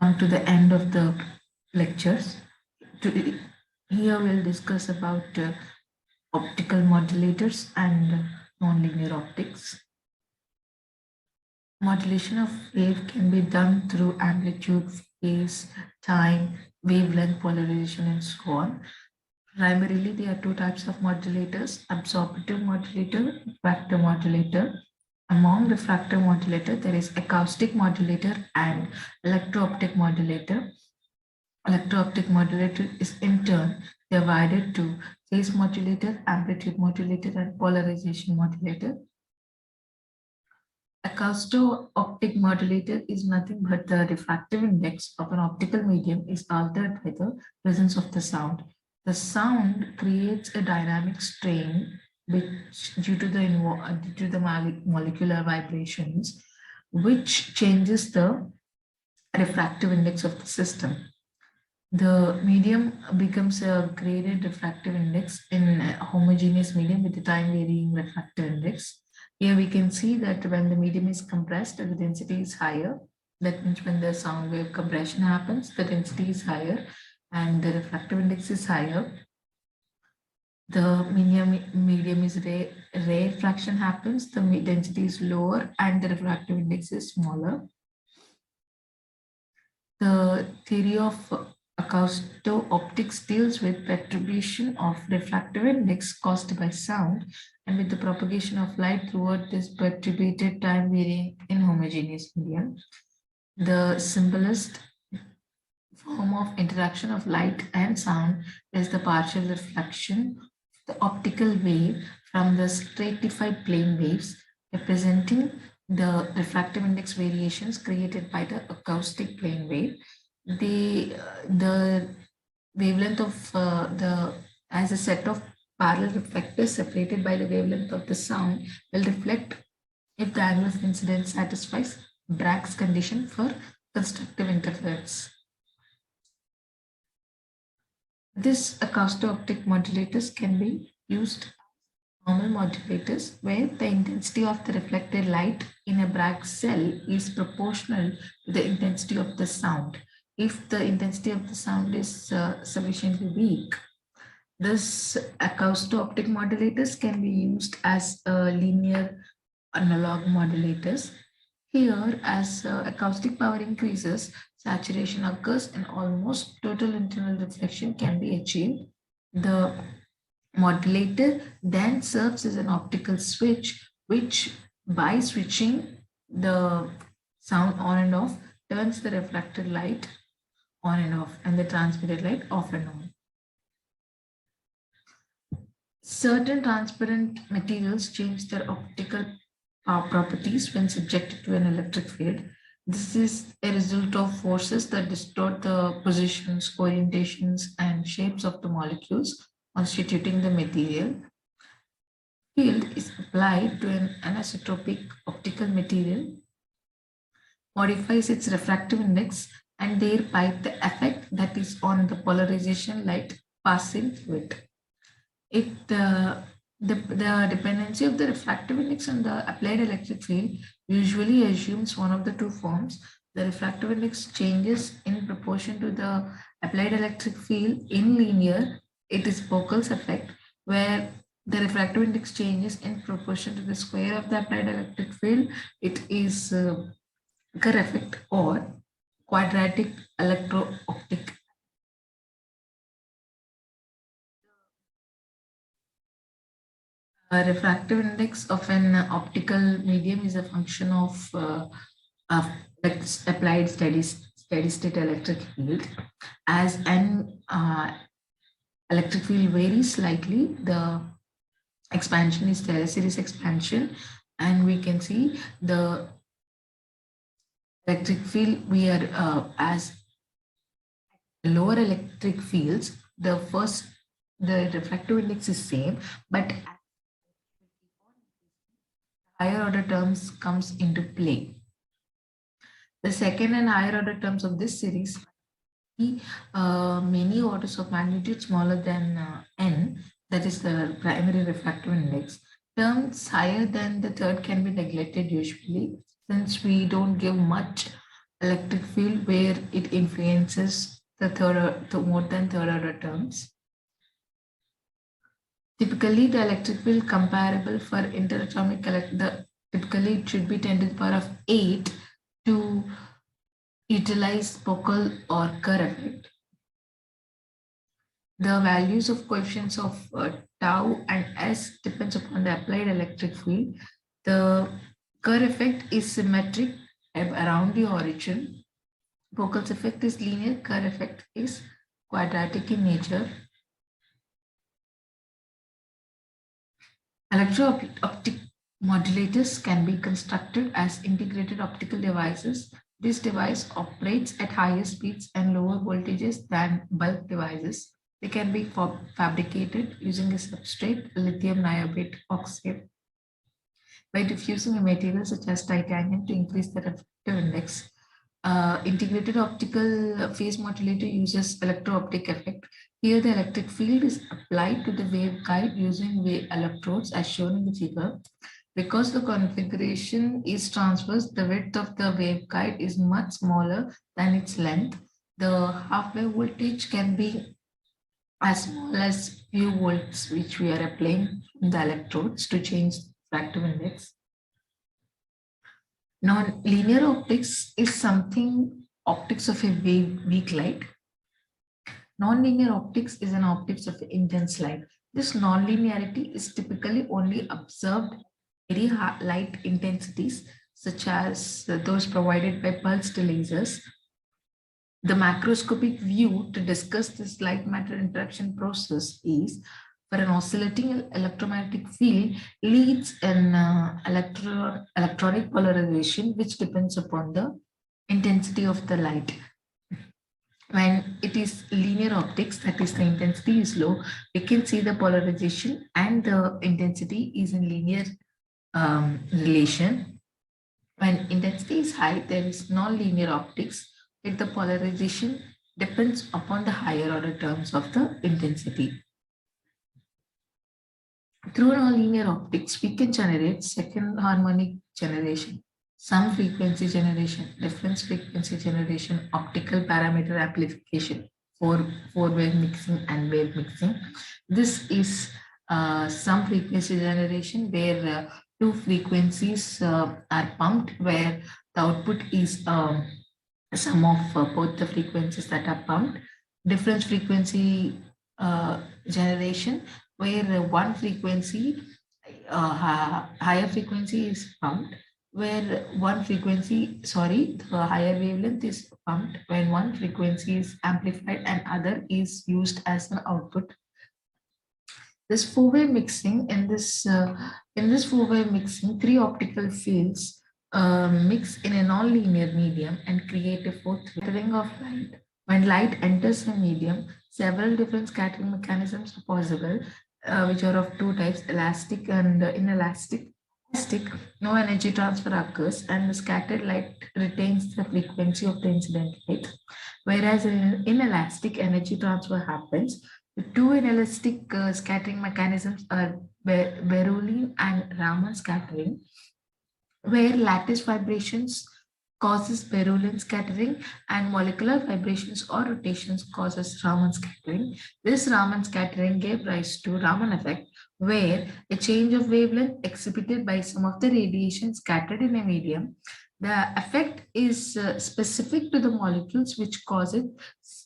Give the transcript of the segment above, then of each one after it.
Come to the end of the lectures. To, Here we'll discuss about optical modulators and nonlinear optics. Modulation of wave can be done through amplitude, phase, time, wavelength, polarization, and so on. Primarily, there are two types of modulators: absorptive modulator, refractive modulator. Among refractive modulator, there is acoustic modulator and electro-optic modulator. Electro-optic modulator is in turn divided to phase modulator, amplitude modulator, and polarization modulator. Acousto-optic modulator is nothing but the diffractive index of an optical medium is altered by the presence of the sound. The sound creates a dynamic strain which due to the molecular vibrations, which changes the refractive index of the system. The medium becomes a graded refractive index in a homogeneous medium with the time varying refractive index. Here we can see that when the medium is compressed, the density is higher. That means when the sound wave compression happens, the density is higher and the refractive index is higher. The medium is rarefaction happens, the density is lower and the refractive index is smaller. The theory of acousto-optics deals with perturbation of refractive index caused by sound and with the propagation of light throughout this perturbated time varying inhomogeneous medium. The simplest form of interaction of light and sound is the partial reflection of the optical wave from the stratified plane waves, representing the refractive index variations created by the acoustic plane wave. The wavelength of the as a set of parallel reflectors separated by the wavelength of the sound will reflect if the angle of incidence satisfies Bragg's condition for constructive interference. This acousto-optic modulators can be used normal modulators where the intensity of the reflected light in a Bragg cell is proportional to the intensity of the sound. If the intensity of the sound is sufficiently weak, this acousto-optic modulators can be used as linear analog modulators. Here, as acoustic power increases, saturation occurs and almost total internal reflection can be achieved. The modulator then serves as an optical switch, which by switching the sound on and off, turns the reflected light on and off and the transmitted light off and on. Certain transparent materials change their optical properties when subjected to an electric field. This is a result of forces that distort the positions, orientations, and shapes of the molecules constituting the material. Field is applied to an anisotropic optical material, modifies its refractive index, and thereby the effect that is on the polarization light passing through it. The dependency of the refractive index on the applied electric field usually assumes one of the two forms. The refractive index changes in proportion to the applied electric field in linear. It is Pokel's effect, where the refractive index changes in proportion to the square of the applied electric field. It is Kerr effect or quadratic electro-optic. Refractive index of an optical medium is a function of applied steady state electric field. As an electric field varies slightly, the expansion is Taylor series expansion, and we can see the electric field we are as lower electric fields, the refractive index is same, but higher order terms comes into play. The second and higher order terms of this series many orders of magnitude smaller than n, that is the primary refractive index. Terms higher than the third can be neglected usually, since we don't give much electric field where it influences the more than third order terms. Typically, the electric field comparable for interatomic typically it should be 10 to the power of 8 to utilize Pockle or Kerr effect. The values of coefficients of tau and S depends upon the applied electric field. The Kerr effect is symmetric around the origin. Pockle's effect is linear. Kerr effect is quadratic in nature. Electro-optic modulators can be constructed as integrated optical devices. This device operates at higher speeds and lower voltages than bulk devices. They can be fabricated using a substrate, lithium niobate oxide, by diffusing a material such as titanium to increase the refractive index. Integrated optical phase modulator uses electro-optic effect. Here, the electric field is applied to the waveguide using wave electrodes as shown in the figure. Because the configuration is transverse, the width of the waveguide is much smaller than its length. The half-wave voltage can be as small as few volts, which we are applying in the electrodes to change the refractive index. Non-linear optics is something optics of a weak light. Non-linear optics is an optics of intense light. This non-linearity is typically only observed very high light intensities, such as those provided by pulsed lasers. The macroscopic view to discuss this light matter interaction process is for an oscillating electromagnetic field leads an electronic polarization which depends upon the intensity of the light. When it is linear optics, that is the intensity is low, we can see the polarization and the intensity is in linear relation. When intensity is high, there is non-linear optics, yet the polarization depends upon the higher order terms of the intensity. Through nonlinear optics, we can generate second harmonic generation, some frequency generation, difference frequency generation, optical parameter amplification, four-wave mixing and wave mixing. This is some frequency generation where two frequencies are pumped, where the output is sum of both the frequencies that are pumped. Difference frequency generation, where one frequency, higher frequency is pumped, where one frequency, sorry, the higher wavelength is pumped when one frequency is amplified and other is used as an output. This four-way mixing, in this four-way mixing, three optical fields mix in a non-linear medium and create a fourth scattering of light. When light enters the medium, several different scattering mechanisms are possible, which are of two types, elastic and inelastic. Elastic, no energy transfer occurs and the scattered light retains the frequency of the incident light. Whereas in inelastic, energy transfer happens. The two inelastic scattering mechanisms are Bernoulli and Raman scattering, where lattice vibrations causes Bernoulli scattering and molecular vibrations or rotations causes Raman scattering. This Raman scattering gave rise to Raman effect, where a change of wavelength exhibited by some of the radiation scattered in a medium. The effect is specific to the molecules which cause it.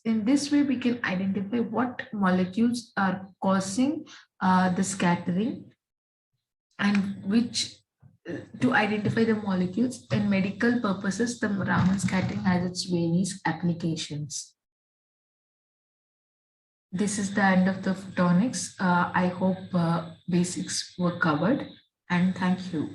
In this way, we can identify what molecules are causing the scattering and which to identify the molecules. In medical purposes, the Raman scattering has its various applications. This is the end of the photonics. I hope basics were covered, and thank you.